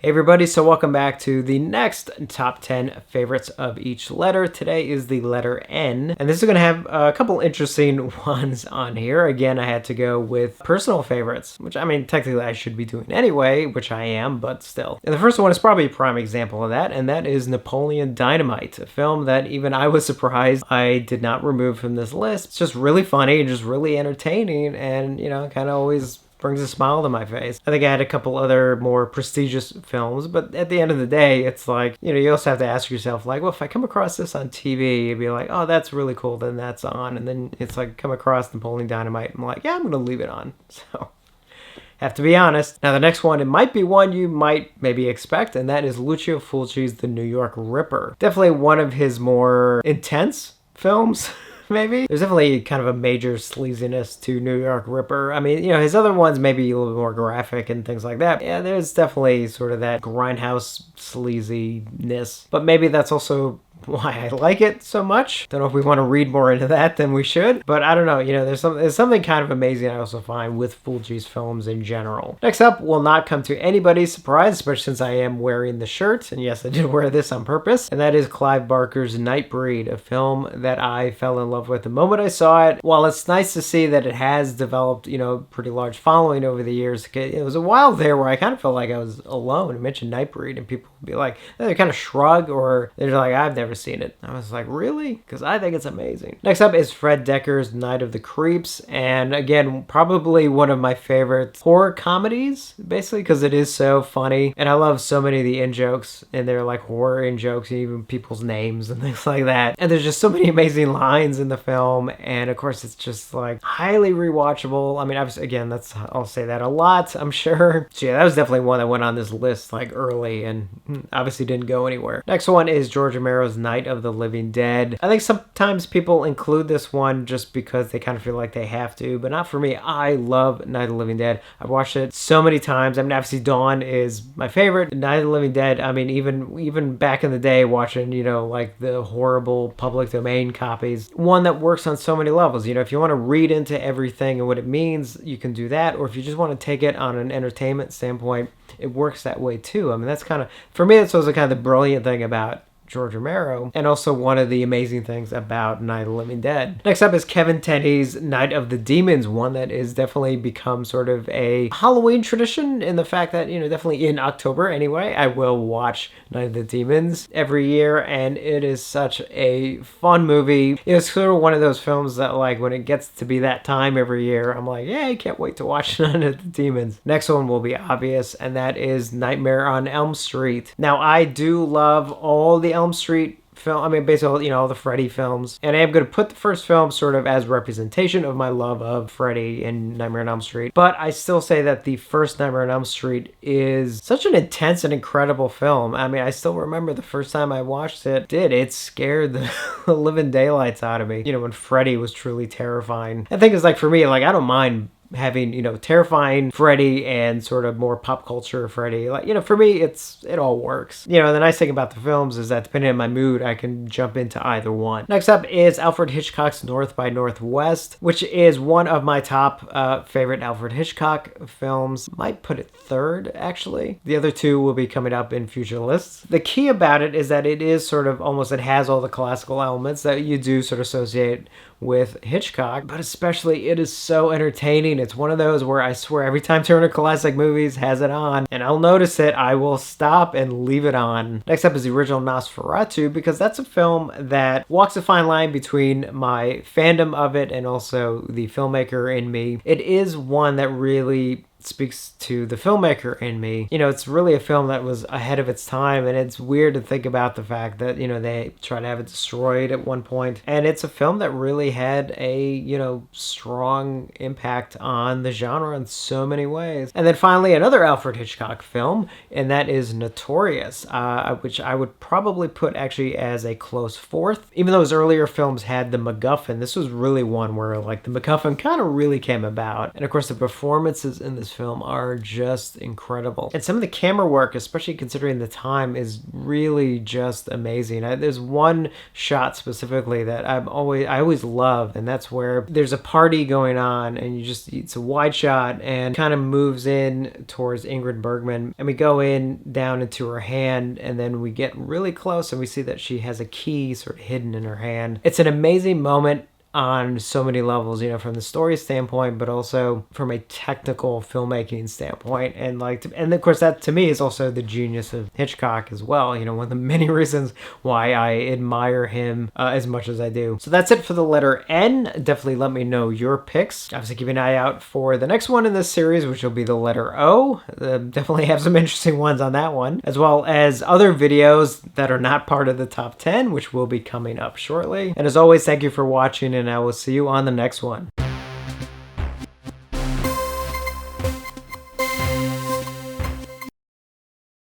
Hey everybody, so welcome back to the next top 10 favorites of each letter. Today is the letter N, and this is going to have a couple interesting ones on here. Again, I had to go with personal favorites, which I mean, technically I should be doing anyway, which I am, but still. And the first one is probably a prime example of that, and that is Napoleon Dynamite, a film that even I was surprised I did not remove from this list. It's just really funny and just really entertaining, and, you know, kind of always brings a smile to my face. I think I had a couple other more prestigious films, but at the end of the day, it's like, you know, you also have to ask yourself, like, well, if I come across this on TV, you'd be like, oh, that's really cool, then that's on. And then it's like, come across Napoleon Dynamite, I'm like, yeah, I'm going to leave it on. So, have to be honest. Now, the next one, it might be one you might maybe expect, and that is Lucio Fulci's The New York Ripper. Definitely one of his more intense films. Maybe. There's definitely kind of a major sleaziness to New York Ripper. I mean, you know, his other ones may be a little bit more graphic and things like that. Yeah, there's definitely sort of that grindhouse sleaziness. But maybe that's also why I like it so much. Don't know if we want to read more into that than we should, but I don't know, you know, there's something kind of amazing I also find with Fulci's films in general. Next up will not come to anybody's surprise, especially since I am wearing the shirt, and yes, I did wear this on purpose, and that is Clive Barker's Nightbreed, a film that I fell in love with the moment I saw it. While it's nice to see that it has developed, you know, pretty large following over the years, it was a while there where I kind of felt like I was alone. I mentioned Nightbreed, and people would be like, they kind of shrug, or they're like, I've never seen it. I was like, really? Because I think it's amazing. Next up is Fred Decker's Night of the Creeps, and again, probably one of my favorite horror comedies, basically, because it is so funny, and I love so many of the in-jokes, and they're like horror in-jokes, even people's names and things like that, and there's just so many amazing lines in the film, and of course, it's just like highly rewatchable. I mean, again, I'll say that a lot, I'm sure. So yeah, that was definitely one that went on this list like early, and obviously didn't go anywhere. Next one is George Romero's Night of the Living Dead. I think sometimes people include this one just because they kind of feel like they have to, but not for me. I love Night of the Living Dead. I've watched it so many times. I mean, obviously Dawn is my favorite. Night of the Living Dead, I mean, even back in the day watching, you know, like the horrible public domain copies, one that works on so many levels. You know, if you want to read into everything and what it means, you can do that, or if you just want to take it on an entertainment standpoint, it works that way too. I mean, that's kind of, for me, that's also kind of the brilliant thing about George Romero, and also one of the amazing things about Night of the Living Dead. Next up is Kevin Tenney's Night of the Demons, one that is definitely become sort of a Halloween tradition in the fact that, you know, definitely in October anyway, I will watch Night of the Demons every year, and it is such a fun movie. It's sort of one of those films that, like, when it gets to be that time every year, I'm like, yeah, I can't wait to watch Night of the Demons. Next one will be obvious, and that is Nightmare on Elm Street. Now, I do love all the Elm Street film, I mean, basically, you know, all the Freddy films, and I am going to put the first film sort of as representation of my love of Freddy and Nightmare on Elm Street, but I still say that the first Nightmare on Elm Street is such an intense and incredible film. I mean, I still remember the first time I watched it, it scared the living daylights out of me, you know, when Freddy was truly terrifying. I think it's like, for me, like, I don't mind having, you know, terrifying Freddy and sort of more pop culture Freddy. Like, you know, for me, it all works. You know, the nice thing about the films is that depending on my mood, I can jump into either one. Next up is Alfred Hitchcock's North by Northwest, which is one of my top favorite Alfred Hitchcock films. Might put it third, actually. The other two will be coming up in future lists. The key about it is that it is sort of almost, it has all the classical elements that you do sort of associate with Hitchcock, but especially it is so entertaining. It's one of those where I swear every time Turner Classic Movies has it on and I'll notice it, I will stop and leave it on. Next up is the original Nosferatu, because that's a film that walks a fine line between my fandom of it and also the filmmaker in me. It is one that really speaks to the filmmaker in me. You know, it's really a film that was ahead of its time, and it's weird to think about the fact that, you know, they tried to have it destroyed at one point, and it's a film that really had a, you know, strong impact on the genre in so many ways. And then finally, another Alfred Hitchcock film, and that is Notorious, which I would probably put actually as a close fourth. Even though his earlier films had the MacGuffin, this was really one where, like, the MacGuffin kind of really came about. And of course, the performances in this film are just incredible. And some of the camera work, especially considering the time, is really just amazing. There's one shot specifically that I always love, and that's where there's a party going on and it's a wide shot and kind of moves in towards Ingrid Bergman, and we go in down into her hand, and then we get really close and we see that she has a key sort of hidden in her hand. It's an amazing moment on so many levels, from the story standpoint, but also from a technical filmmaking standpoint. And and of course that to me is also the genius of Hitchcock as well. One of the many reasons why I admire him as much as I do. So that's it for the letter N. Definitely let me know your picks. Obviously keep an eye out for the next one in this series, which will be the letter O. Definitely have some interesting ones on that one, as well as other videos that are not part of the top 10, which will be coming up shortly. And as always, thank you for watching, and I will see you on the next one.